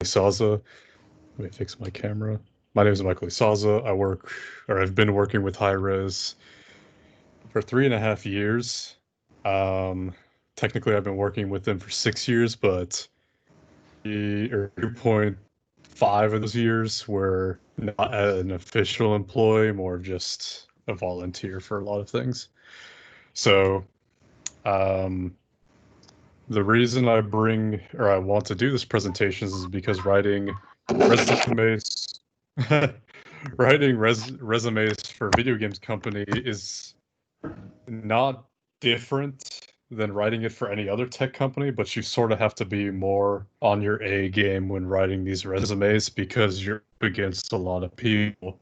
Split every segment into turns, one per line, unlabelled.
Isaza. Let me fix my camera. My name is Michael Isaza. I've been working with HI-Rez for 3.5 years. Um, Technically, I've been working with them for 6 years, but 2.5 of those years were not an official employee, more of just a volunteer for a lot of things. So, um, the reason I want to do this presentation is because resumes, resumes for video games company is not different than writing it for any other tech company, but you sort of have to be more on your A game when writing these resumes because you're up against a lot of people.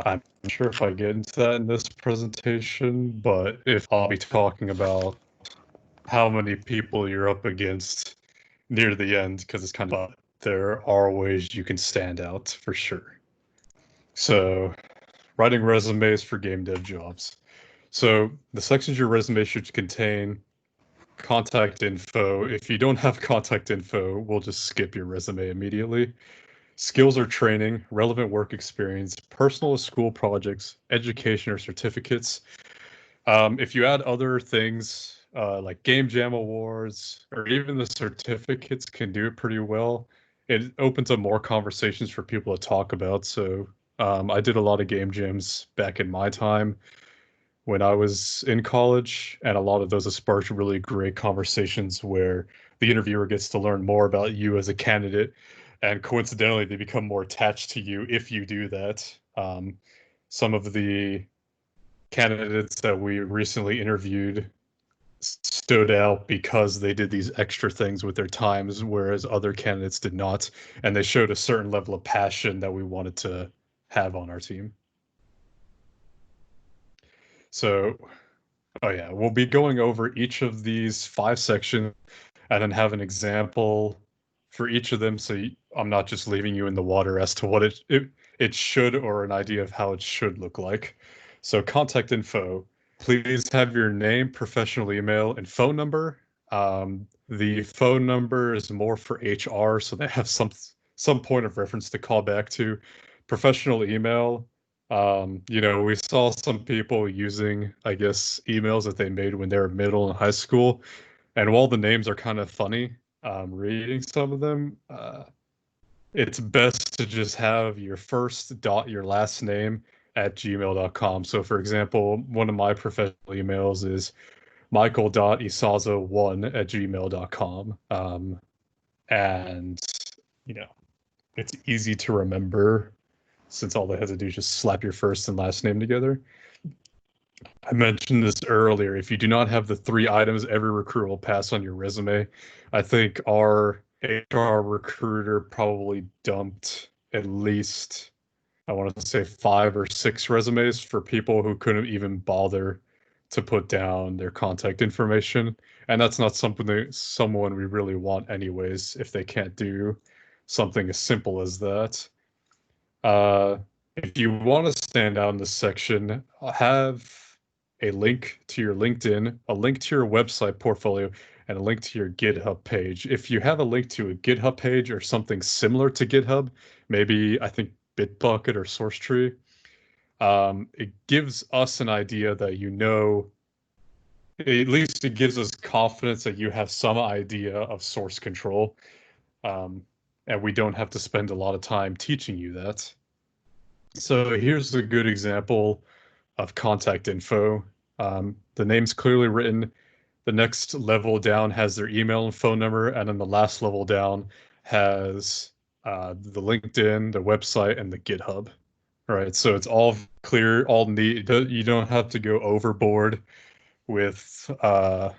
I'm not sure if I get into that in this presentation, but if I'll be talking about how many people you're up against near the end, because it's kind of, there are ways you can stand out for sure. So, writing resumes for game dev jobs. So the sections of your resume should contain contact info. If you don't have contact info, we'll just skip your resume immediately. Skills or training, relevant work experience, personal or school projects, education or certificates. If you add other things like Game Jam awards or even the certificates can do it pretty well. It opens up more conversations for people to talk about. So I did a lot of game jams back in my time when I was in college, and a lot of those have sparked really great conversations where the interviewer gets to learn more about you as a candidate, and coincidentally, they become more attached to you if you do that. Some of the candidates that we recently interviewed stood out because they did these extra things with their times, whereas other candidates did not, and they showed a certain level of passion that we wanted to have on our team. So oh yeah, we'll be going over each of these 5 sections and then have an example for each of them, so I'm not just leaving you in the water as to what it should or an idea of how it should look like. So contact info, please have your name, professional email, and phone number. The phone number is more for HR, so they have some point of reference to call back to. Professional email, we saw some people using, I guess, emails that they made when they were middle and high school. And while the names are kind of funny, reading some of them, it's best to just have your first dot, your last name at gmail.com. So, for example, one of my professional emails is michael.isaza1 at gmail.com. And, you know, it's easy to remember since all they have to do is just slap your first and last name together. I mentioned this earlier. If you do not have the 3 items every recruiter will pass on your resume, I think our HR recruiter probably dumped at least, I want to say 5 or 6 resumes for people who couldn't even bother to put down their contact information. And that's not someone we really want anyways, if they can't do something as simple as that. Uh, if you want to stand out in this section, have a link to your LinkedIn, a link to your website portfolio, and a link to your GitHub page. If you have a link to a GitHub page or something similar to GitHub, maybe I think Bitbucket or SourceTree, it gives us an idea that at least it gives us confidence that you have some idea of source control. Um, and we don't have to spend a lot of time teaching you that. So here's a good example of contact info. The name's clearly written. The next level down has their email and phone number, and then the last level down has the LinkedIn, the website, and the GitHub. Right, so it's all clear, all neat. You don't have to go overboard with a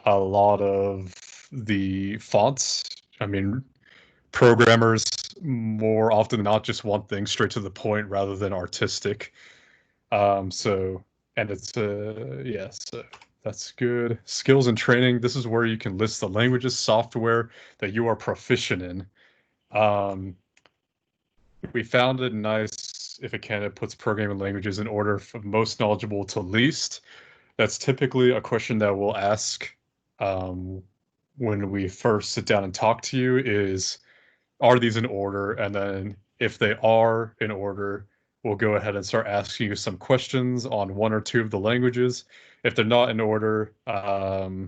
lot of the fonts. I mean, programmers more often than not just want things straight to the point rather than artistic. So, and it's, yeah, so that's good. Skills and training. This is where you can list the languages, software that you are proficient in. Um, we found it nice if a candidate puts programming languages in order from most knowledgeable to least. That's typically a question that we'll ask when we first sit down and talk to you is, are these in order? And then if they are in order, we'll go ahead and start asking you some questions on one or two of the languages. If they're not in order, that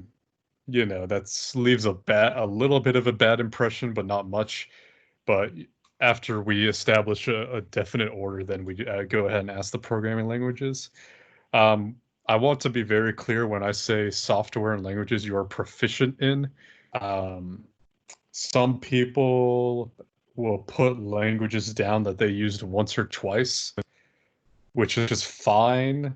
leaves a little bit of a bad impression, but not much. But after we establish a definite order, then we go ahead and ask the programming languages. Um, I want to be very clear when I say software and languages you are proficient in. Um, some people will put languages down that they used once or twice, which is just fine.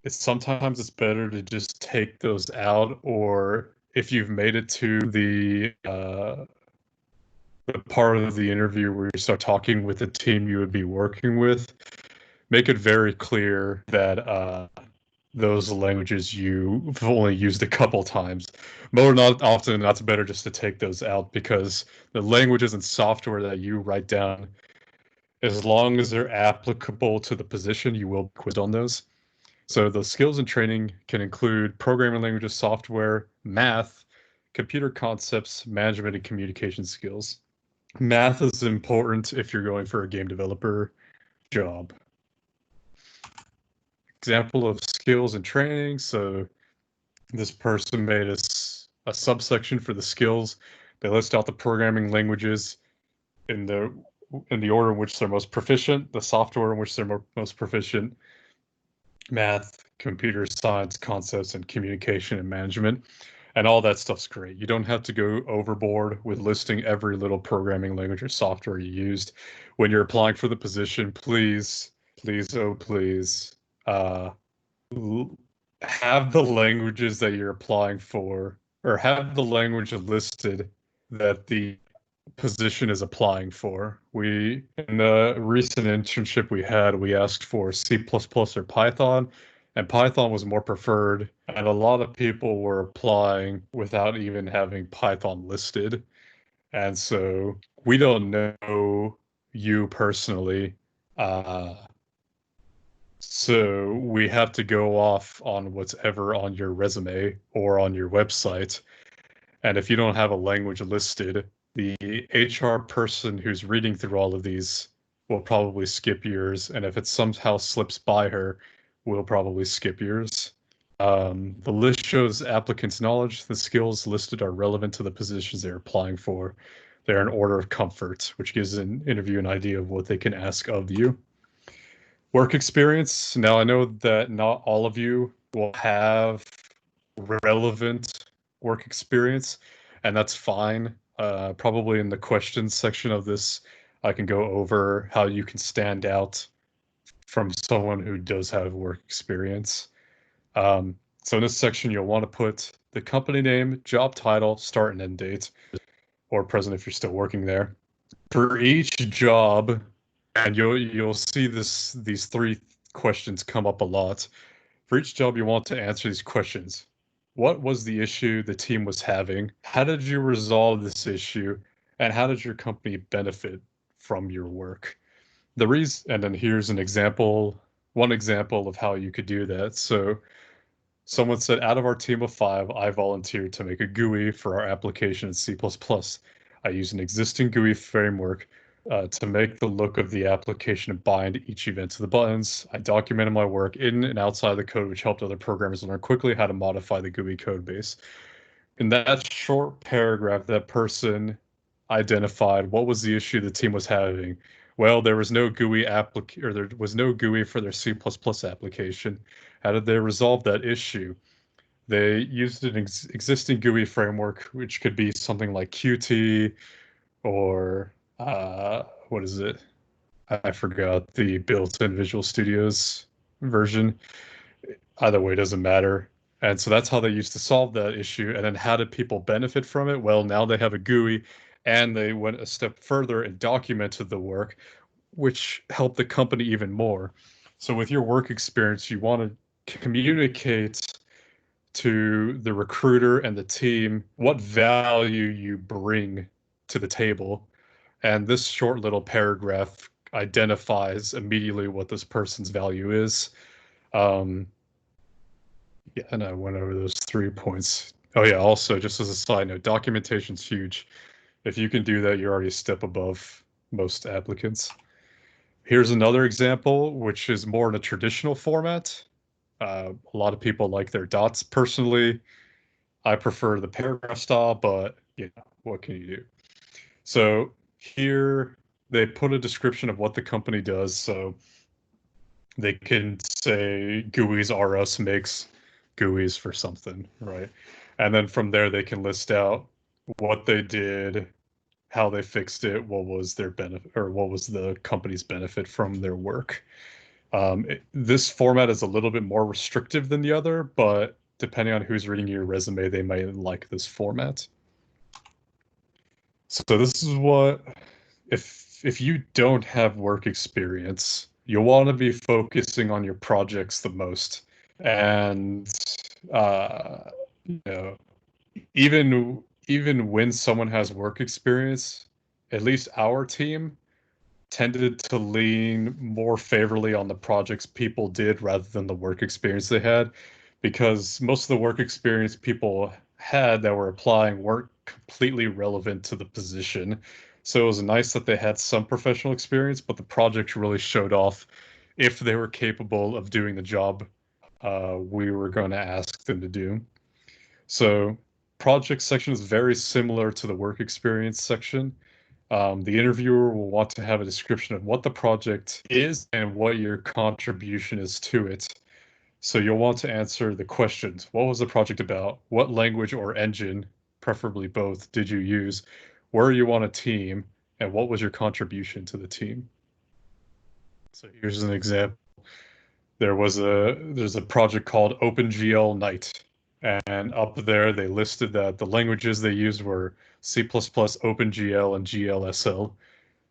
Sometimes it's better to just take those out, or if you've made it to the part of the interview where you start talking with the team you would be working with, make it very clear that those languages you've only used a couple times. More not often, that's better just to take those out, because the languages and software that you write down, as long as they're applicable to the position, you will be quizzed on those. So the skills and training can include programming languages, software, math, computer concepts, management, and communication skills. Math is important if you're going for a game developer job. Example of skills and training. So this person made a subsection for the skills. They list out the programming languages in the order in which they're most proficient, the software in which they're most proficient, math, computer science, concepts, and communication and management. And all that stuff's great. You don't have to go overboard with listing every little programming language or software you used. When you're applying for the position, please, please, oh please, have the languages that you're applying for, or have the language listed that the position is applying for. In the recent internship we asked for C++ or Python, and Python was more preferred, and a lot of people were applying without even having Python listed. And so we don't know you personally. So we have to go off on what's ever on your resume or on your website. And if you don't have a language listed, the HR person who's reading through all of these will probably skip yours. And if it somehow slips by her, we'll probably skip yours. The list shows applicants' knowledge. The skills listed are relevant to the positions they're applying for. They're in order of comfort, which gives an interview an idea of what they can ask of you. Work experience. Now, I know that not all of you will have relevant work experience, and that's fine. Probably in the questions section of this, I can go over how you can stand out from someone who does have work experience. So in this section, you'll want to put the company name, job title, start and end date, or present if you're still working there. For each job, and you'll see these three questions come up a lot. For each job, you want to answer these questions. What was the issue the team was having? How did you resolve this issue? And how did your company benefit from your work? And then here's one example of how you could do that. So someone said, out of our team of 5, I volunteered to make a GUI for our application in C++. I used an existing GUI framework to make the look of the application and bind each event to the buttons. I documented my work in and outside the code, which helped other programmers learn quickly how to modify the GUI code base. In that short paragraph, that person identified what was the issue the team was having. Well, there was no GUI there was no GUI for their C++ application. How did they resolve that issue? They used an existing GUI framework, which could be something like Qt or what is it? I forgot the built-in Visual Studios version. Either way, doesn't matter. And so that's how they used to solve that issue. And then how did people benefit from it? Well, now they have a GUI, and they went a step further and documented the work, which helped the company even more. So with your work experience, you want to communicate to the recruiter and the team what value you bring to the table. And this short little paragraph identifies immediately what this person's value is. Yeah, and I went over those 3 points. Oh yeah, also just as a side note, documentation's huge. If you can do that, you're already a step above most applicants. Here's another example, which is more in a traditional format. A lot of people like their dots. Personally, I prefer the paragraph style, but what can you do? So here they put a description of what the company does. So they can say GUIs R Us makes GUIs for something, right? And then from there they can list out what they did, how they fixed it, what was their benefit, or what was the company's benefit from their work. This format is a little bit more restrictive than the other, but depending on who's reading your resume, they might like this format. So this is what, if you don't have work experience, you'll want to be focusing on your projects the most. And uh, you know, even when someone has work experience, at least our team tended to lean more favorably on the projects people did rather than the work experience they had, because most of the work experience people had that were applying weren't completely relevant to the position. So it was nice that they had some professional experience, but the projects really showed off if they were capable of doing the job we were going to ask them to do. So project section is very similar to the work experience section. The interviewer will want to have a description of what the project is and what your contribution is to it. So you'll want to answer the questions. What was the project about? What language or engine, preferably both, did you use? Where are you on a team? And what was your contribution to the team? So here's an example. There's a project called OpenGL Night. And up there they listed that the languages they used were C++, OpenGL, and GLSL.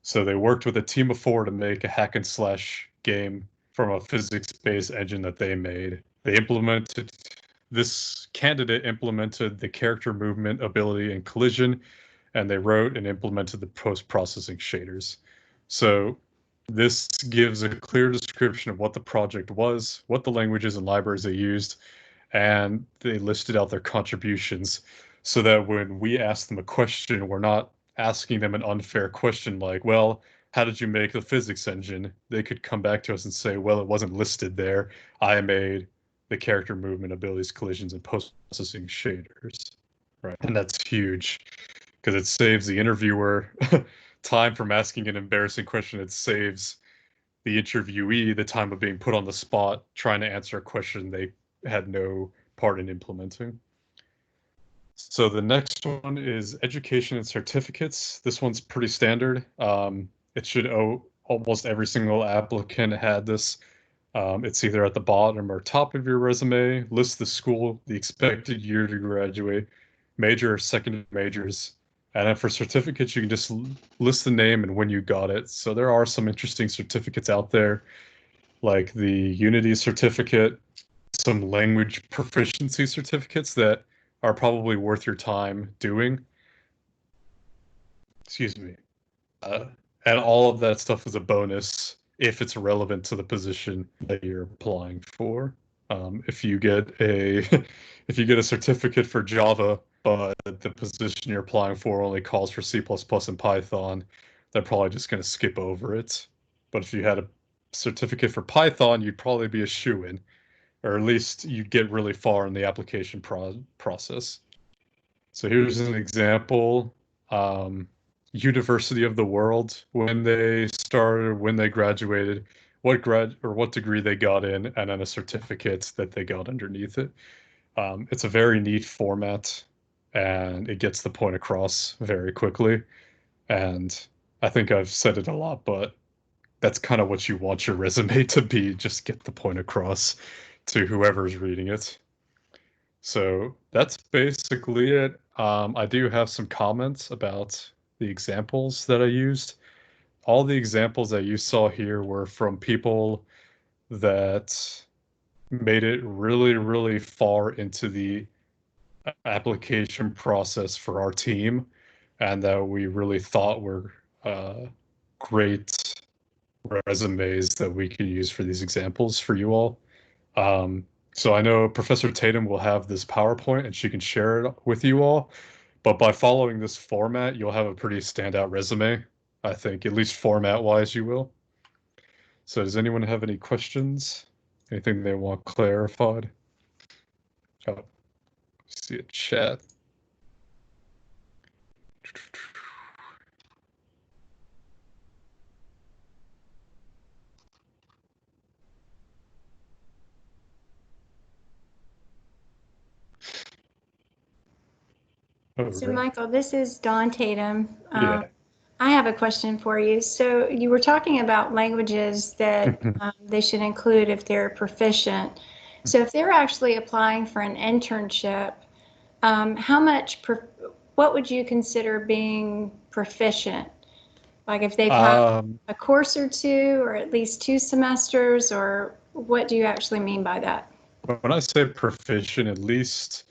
So they worked with a team of four to make a hack and slash game from a physics-based engine that they made. This candidate implemented the character movement ability and collision, and they wrote and implemented the post-processing shaders. So this gives a clear description of what the project was, what the languages and libraries they used, and they listed out their contributions so that when we ask them a question, we're not asking them an unfair question like, well, how did you make the physics engine? They could come back to us and say, well, it wasn't listed there. I made the character movement abilities, collisions, and post-processing shaders. Right. And that's huge because it saves the interviewer time from asking an embarrassing question. It saves the interviewee the time of being put on the spot trying to answer a question they had no part in implementing. So the next one is education and certificates. This one's pretty standard. It should almost every single applicant had this. It's either at the bottom or top of your resume. List the school, the expected year to graduate, major or secondary majors. And then for certificates, you can just list the name and when you got it. So there are some interesting certificates out there, like the Unity certificate, some language proficiency certificates that are probably worth your time doing. Excuse me. Uh, and all of that stuff is a bonus if it's relevant to the position that you're applying for. If you get a if you get a certificate for Java, but the position you're applying for only calls for C++ and Python, they're probably just going to skip over it. But if you had a certificate for Python, you'd probably be a shoo-in, or at least you'd get really far in the application process. So here's an example. University of the world, when they started, when they graduated, what degree they got in, and then a certificate that they got underneath it. It's a very neat format, and it gets the point across very quickly. And I think I've said it a lot, but that's kind of what you want your resume to be. Just get the point across to whoever's reading it. So that's basically it. I do have some comments about the examples that I used. All the examples that you saw here were from people that made it really, really far into the application process for our team, and that we really thought were great resumes that we could use for these examples for you all. So I know Professor Tatum will have this PowerPoint and she can share it with you all. But by following this format, you'll have a pretty standout resume, I think, at least format-wise you will. So does anyone have any questions? Anything they want clarified? Oh, see a chat. Oh,
So,
right.
Michael, this is Dawn Tatum.
Yeah.
I have a question for you. So, you were talking about languages that they should include if they're proficient. So, if they're actually applying for an internship, how much, what would you consider being proficient? Like if they've had
Um,
a course or two, or at least 2 semesters, or what do you actually mean by that?
when I say proficient, at least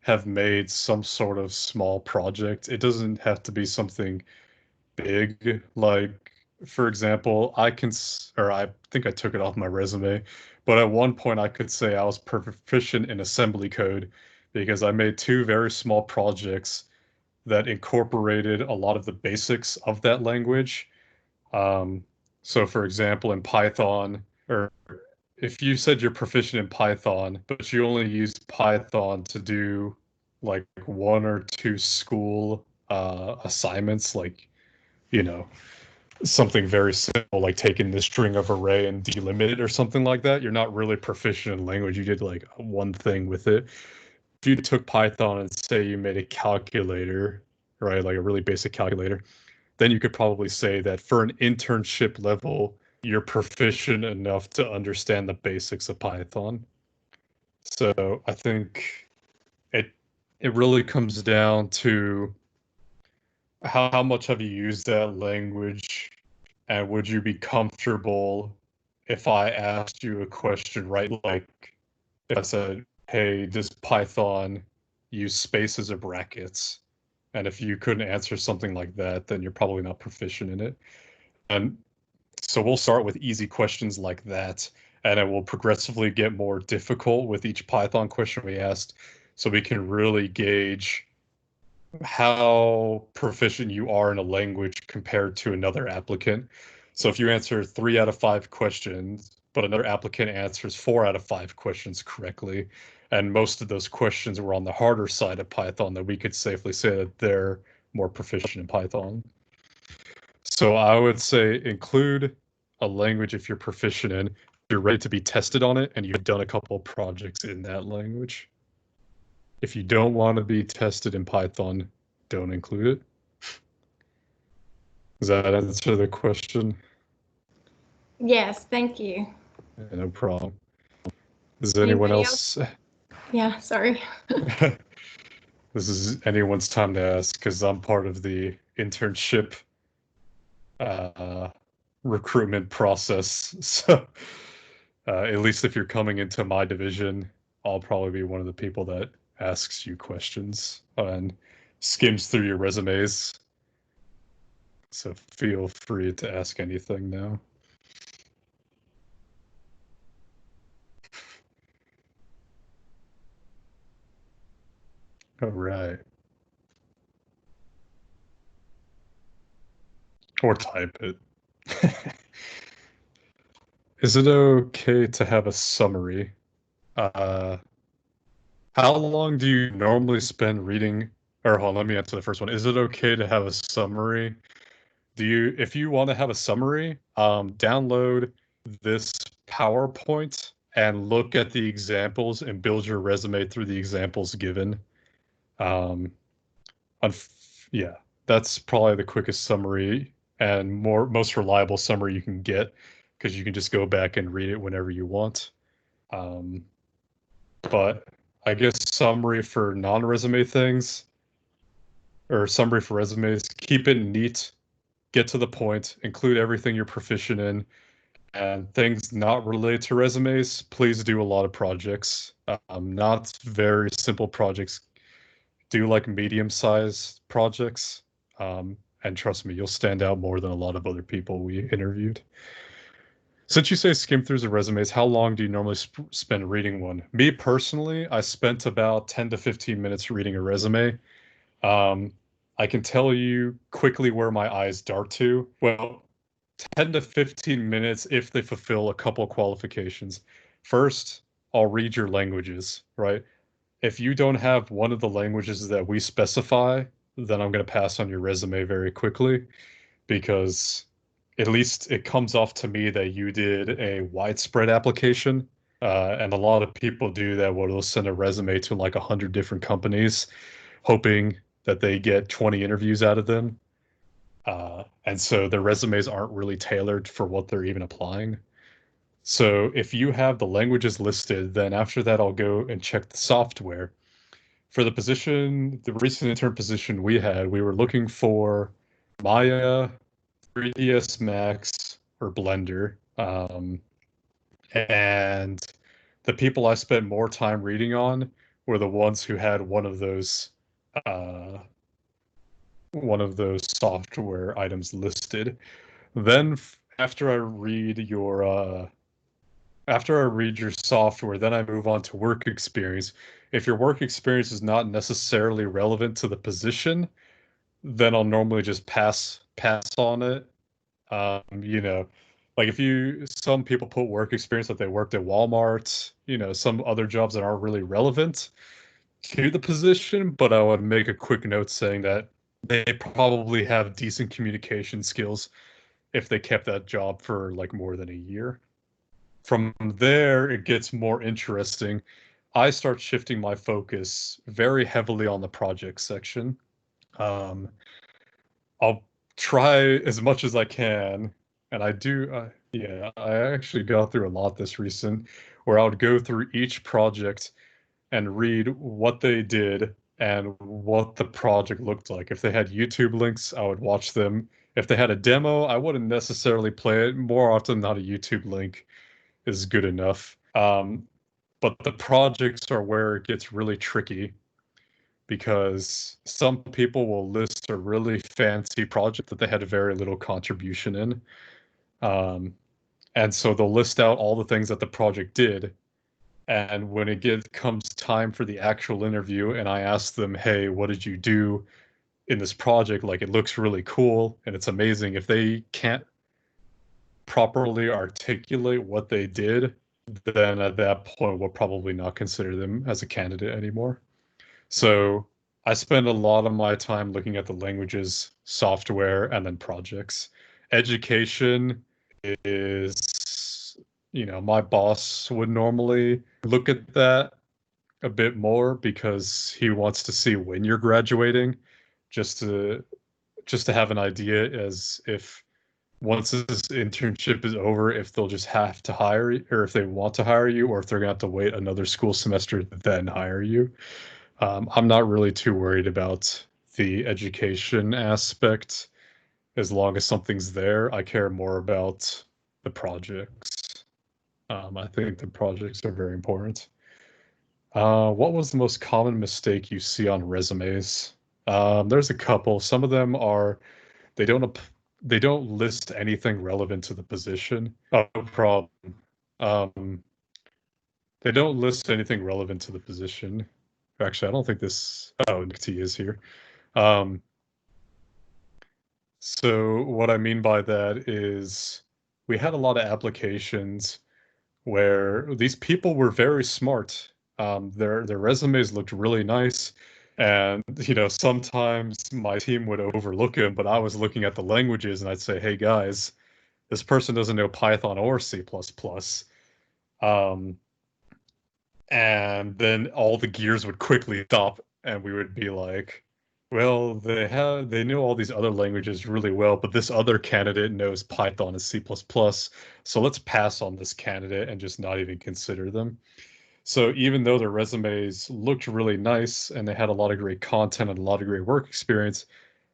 have made some sort of small project. It doesn't have to be something big. Like, for example, or I think I took it off my resume, but at one point I could say I was proficient in assembly code because I made two very small projects that incorporated a lot of the basics of that language. Um, so, for example, in Python, or if you said you're proficient in Python, but you only use Python to do like one or two school assignments, like, you know, something very simple, like taking the string of array and delimit it or something like that, you're not really proficient in language. You did like one thing with it. If you took Python and say you made a calculator, right, like a really basic calculator, then you could probably say that for an internship level, you're proficient enough to understand the basics of Python. So I think it it really comes down to how much have you used that language, and would you be comfortable if I asked you a question, right? Like if I said, "Hey, does Python use spaces or brackets?" And if you couldn't answer something like that, then you're probably not proficient in it. And so we'll start with easy questions like that, and it will progressively get more difficult with each Python question we asked, so we can really gauge how proficient you are in a language compared to another applicant. So if you answer 3 out of 5 questions, but another applicant answers 4 out of 5 questions correctly, and most of those questions were on the harder side of Python, that we could safely say that they're more proficient in Python. So I would say include a language if you're proficient in, you're ready to be tested on it, and you've done a couple of projects in that language. If you don't want to be tested in Python, don't include it. Does that answer the question?
Yes, thank you.
Yeah, no problem. Does anyone
Anybody else?
else?
Yeah, sorry.
This is anyone's time to ask because I'm part of the internship uh, recruitment process. So at least if you're coming into my division, I'll probably be one of the people that asks you questions and skims through your resumes. So feel free to ask anything now. All right. Or type it. Is it okay to have a summary? Uh, how long do you normally spend reading? Or hold on, let me answer the first one. Is it okay to have a summary? If you want to have a summary, download this PowerPoint and look at the examples and build your resume through the examples given. Um, yeah, that's probably the quickest summary and most reliable summary you can get because you can just go back and read it whenever you want. Um, but I guess summary for non-resume things or summary for resumes, keep it neat, get to the point, include everything you're proficient in, and things not related to resumes. Please do a lot of projects, not very simple projects. Do like medium-sized projects. And trust me, you'll stand out more than a lot of other people we interviewed. Since you say skim through the resumes, how long do you normally spend reading one? Me personally, I spent about 10 to 15 minutes reading a resume. I can tell you quickly where my eyes dart to. Well, 10 to 15 minutes if they fulfill a couple qualifications. First, I'll read your languages, right? If you don't have one of the languages that we specify, then I'm going to pass on your resume very quickly because at least it comes off to me that you did a widespread application. And a lot of people do that where they'll send a resume to like 100 different companies, hoping that they get 20 interviews out of them. And so their resumes aren't really tailored for what they're even applying. So if you have the languages listed, then after that, I'll go and check the software. For the position, the recent intern position we had, we were looking for Maya, 3ds Max, or Blender. And the people I spent more time reading on were the ones who had uh, one of those software items listed. Then after I read your software, then I move on to work experience. If your work experience is not necessarily relevant to the position, then I'll normally just pass on it. You know, like some people put work experience that they worked at Walmart, some other jobs that aren't really relevant to the position, but I would make a quick note saying that they probably have decent communication skills if they kept that job for like more than a year. From there, it gets more interesting. I start shifting my focus very heavily on the project section. Um, I'll try as much as I can, and I do. Yeah, I actually got through a lot this recent, where I would go through each project and read what they did and what the project looked like. If they had YouTube links, I would watch them. If they had a demo, I wouldn't necessarily play it. More often, not a YouTube link is good enough. But the projects are where it gets really tricky because some people will list a really fancy project that they had very little contribution in. Um, and so they'll list out all the things that the project did. And when comes time for the actual interview, and I ask them, hey, what did you do in this project? Like, it looks really cool and it's amazing. If they can't properly articulate what they did, then at that point, we'll probably not consider them as a candidate anymore. So I spend a lot of my time looking at the languages, software, and then projects. Education is, my boss would normally look at that a bit more because he wants to see when you're graduating, just to have an idea as if once this internship is over, if they'll just have to hire you, or if they want to hire you, or if they're gonna have to wait another school semester to then hire you. I'm not really too worried about the education aspect as long as something's there. I care more about the projects. I think the projects are very important. What was the most common mistake you see on resumes? There's a couple. Some of them are they don't they don't list anything relevant to the position. Oh, no problem. Um, they don't list anything relevant to the position. Actually, I don't think this. Oh, Nick T is here. Um, so what I mean by that is we had a lot of applications where these people were very smart. Their resumes looked really nice, and sometimes my team would overlook them, but I was looking at the languages and I'd say, "Hey guys, this person doesn't know Python or C++." Um, and then all the gears would quickly stop, and we would be like, "Well, they know all these other languages really well, but this other candidate knows Python and C++, so let's pass on this candidate and just not even consider them." So even though their resumes looked really nice and they had a lot of great content and a lot of great work experience,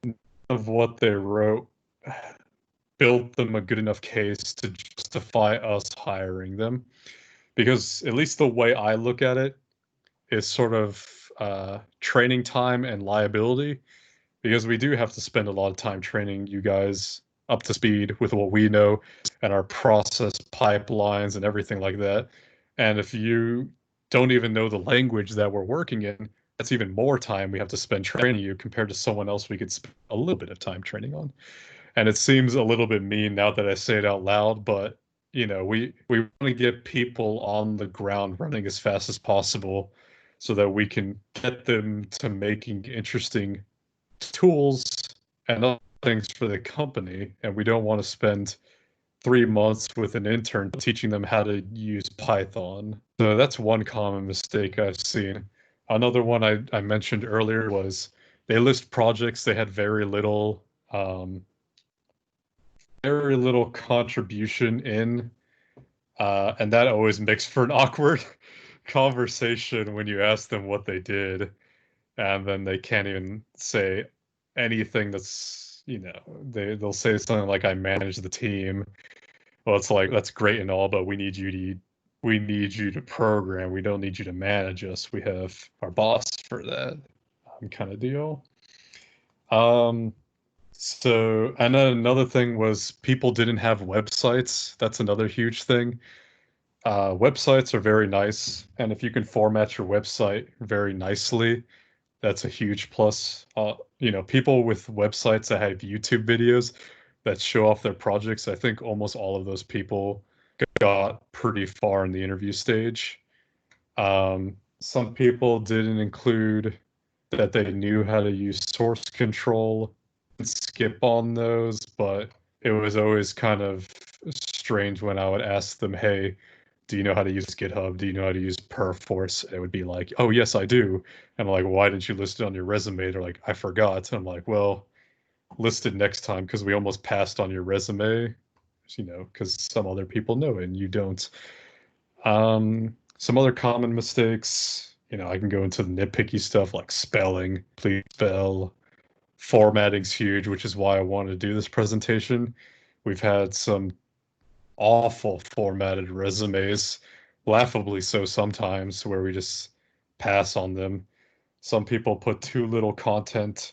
none of what they wrote built them a good enough case to justify us hiring them. Because at least the way I look at it is sort of training time and liability, because we do have to spend a lot of time training you guys up to speed with what we know and our process pipelines and everything like that. And if you don't even know the language that we're working in, that's even more time we have to spend training you compared to someone else we could spend a little bit of time training on. And it seems a little bit mean now that I say it out loud, but we want to get people on the ground running as fast as possible so that we can get them to making interesting tools and other things for the company. And we don't want to spend 3 months with an intern teaching them how to use Python. So that's one common mistake I've seen. Another one I mentioned earlier was they list projects they had very little contribution in, and that always makes for an awkward conversation when you ask them what they did, and then they can't even say anything they'll say something like I manage the team. Well, it's like that's great and all, but we need you to program. We don't need you to manage us. We have our boss for that kind of deal. So, and then another thing was people didn't have websites. That's another huge thing. Websites are very nice, and if you can format your website very nicely, that's a huge plus. People with websites that have YouTube videos that show off their projects, I think almost all of those people got pretty far in the interview stage. Some people didn't include that they knew how to use source control and skip on those, but it was always kind of strange when I would ask them, hey, do you know how to use GitHub? Do you know how to use Perforce? And it would be like, oh, yes, I do. And I'm like, why didn't you list it on your resume? They're like, I forgot. And I'm like, well, list it next time because we almost passed on your resume, because some other people know it and you don't. Some other common mistakes, I can go into the nitpicky stuff like spelling, please spell. Formatting's huge, which is why I wanted to do this presentation. We've had some awful formatted resumes, laughably so sometimes, where we just pass on them. Some people put too little content.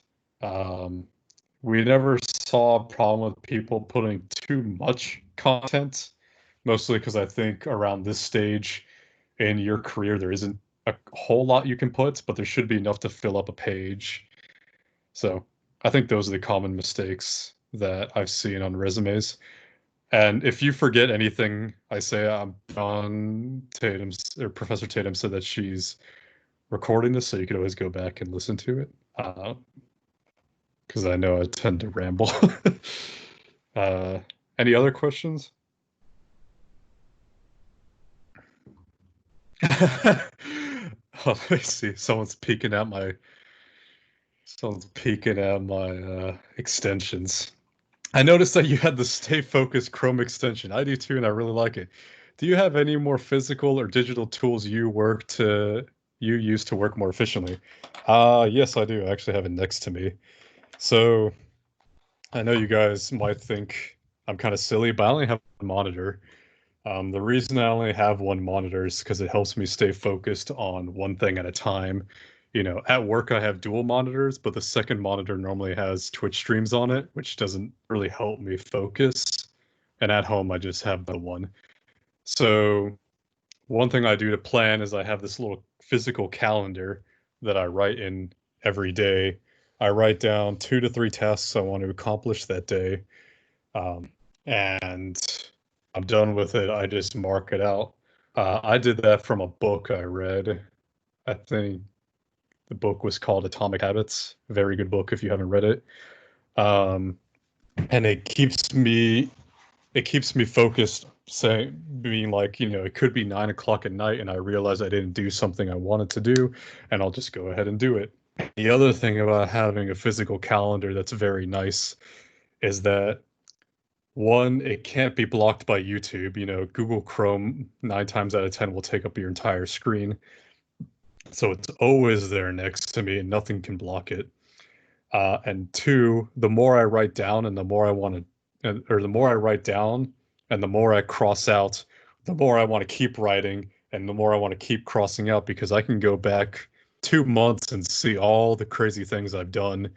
We never saw a problem with people putting too much content, mostly because I think around this stage in your career, there isn't a whole lot you can put, but there should be enough to fill up a page. So I think those are the common mistakes that I've seen on resumes. And if you forget anything I say, Professor Tatum said that she's recording this, so you could always go back and listen to it. Because I know I tend to ramble. Any other questions? Oh, let me see. Someone's peeking at my extensions. I noticed that you had the Stay Focused Chrome extension. I do too, and I really like it. Do you have any more physical or digital tools you use to work more efficiently? Yes, I do. I actually have it next to me. So I know you guys might think I'm kind of silly, but I only have one monitor. The reason I only have one monitor is because it helps me stay focused on one thing at a time. At work I have dual monitors, but the second monitor normally has Twitch streams on it, which doesn't really help me focus. And at home I just have the one. So one thing I do to plan is I have this little physical calendar that I write in every day. I write down 2 to 3 tasks I want to accomplish that day. And I'm done with it. I just mark it out. I did that from a book I read. I think the book was called Atomic Habits. Very good book if you haven't read it. And it keeps me focused, being like, it could be 9 o'clock at night and I realize I didn't do something I wanted to do, and I'll just go ahead and do it. The other thing about having a physical calendar that's very nice is that one, it can't be blocked by YouTube. Google Chrome 9 times out of 10 will take up your entire screen. So it's always there next to me and nothing can block it. And two, the more I write down and the more I want to, or the more I write down and the more I cross out, the more I want to keep writing and the more I want to keep crossing out, because I can go back 2 months and see all the crazy things I've done.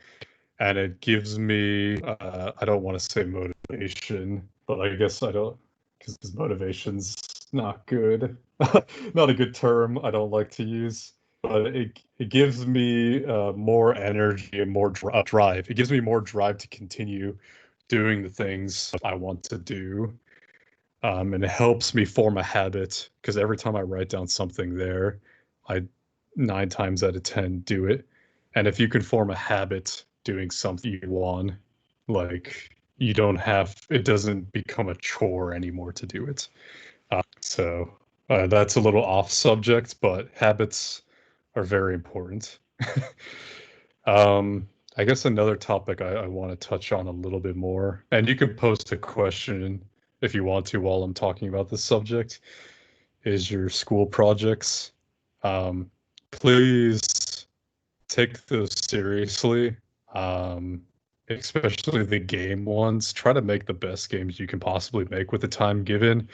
And it gives me, I don't want to say motivation, but I guess I don't, because motivation's not good. Not a good term I don't like to use. but it gives me more energy and more drive. It gives me more drive to continue doing the things I want to do. And it helps me form a habit because every time I write down something there, I 9 times out of 10 do it. And if you can form a habit doing something you want, like you don't have, it doesn't become a chore anymore to do it. So that's a little off subject, but habits are very important. I guess another topic I want to touch on a little bit more, and you can post a question if you want to while I'm talking about this subject, is your school projects. Please take those seriously, especially the game ones. Try to make the best games you can possibly make with the time given.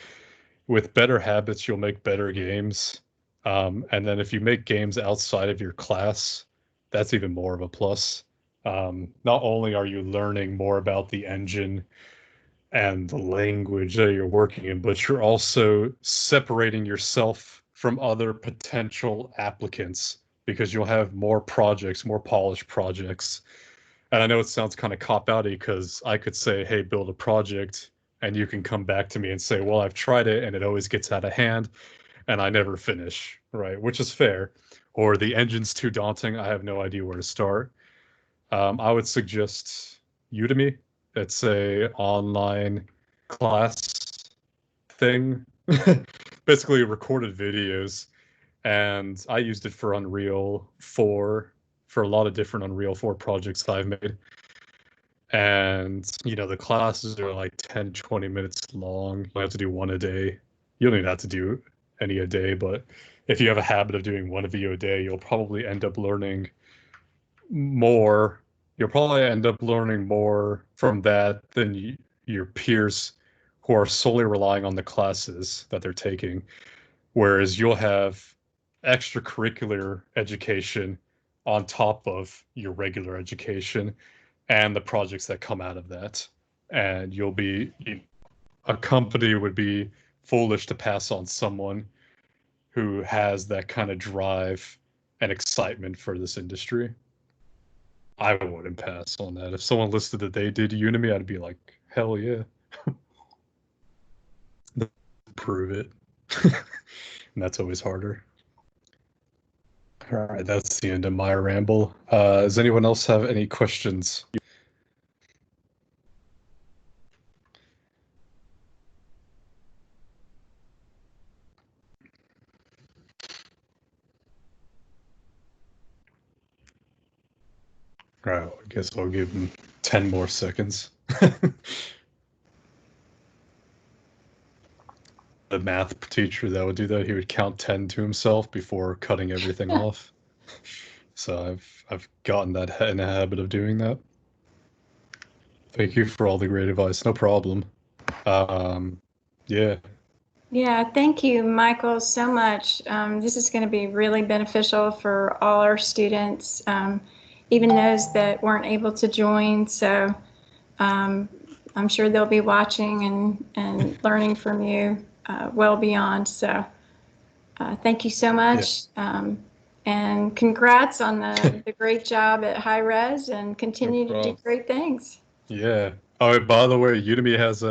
With better habits, you'll make better games. And then if you make games outside of your class, that's even more of a plus. Not only are you learning more about the engine and the language that you're working in, but you're also separating yourself from other potential applicants because you'll have more projects, more polished projects. And I know it sounds kind of cop-outy because I could say, hey, build a project, and you can come back to me and say, well, I've tried it and it always gets out of hand and I never finish, right? Which is fair. Or the engine's too daunting. I have no idea where to start. I would suggest Udemy. It's a online class thing, basically recorded videos. And I used it for Unreal 4, for a lot of different Unreal 4 projects I've made. And, the classes are like 10, 20 minutes long. You have to do one a day. You don't even have to do any a day, but if you have a habit of doing one video a day, you'll probably end up learning more. You'll probably end up learning more from that than your peers who are solely relying on the classes that they're taking. Whereas you'll have extracurricular education on top of your regular education and the projects that come out of that. And a company would be foolish to pass on someone who has that kind of drive and excitement for this industry. I wouldn't pass on that. If someone listed that they did Udemy, I'd be like, hell yeah. Prove it. And that's always harder. All right, that's the end of my ramble. Does anyone else have any questions? All right, I guess I'll give him 10 more seconds. The math teacher that would do that, he would count 10 to himself before cutting everything off. So I've gotten that in a habit of doing that. Thank you for all the great advice. No problem. Yeah.
Yeah, thank you, Michael, so much. This is going to be really beneficial for all our students, even those that weren't able to join. So I'm sure they'll be watching and learning from you well beyond. So thank you so much. Yeah. And congrats on the great job at HI-Rez, and continue to do great things.
Yeah. Oh, by the way, Udemy's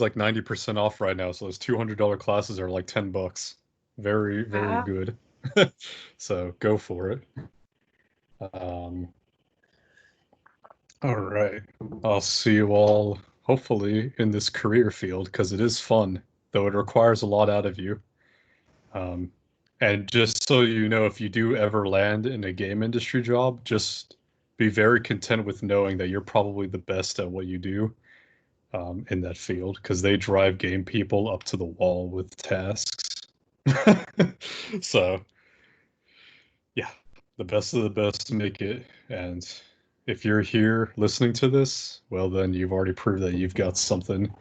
like 90% off right now, so those $200 classes are like $10. Very, very good. So go for it. All right. I'll see you all hopefully in this career field because it is fun, though it requires a lot out of you. And just so you know, if you do ever land in a game industry job, just be very content with knowing that you're probably the best at what you do in that field, because they drive game people up to the wall with tasks. So, yeah, the best of the best make it. And if you're here listening to this, well, then you've already proved that you've got something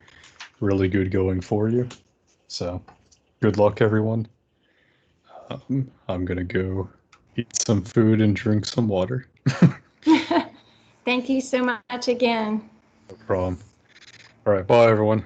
really good going for you. So, good luck, everyone. I'm going to go eat some food and drink some water.
Thank you so much again.
No problem. All right. Bye, everyone.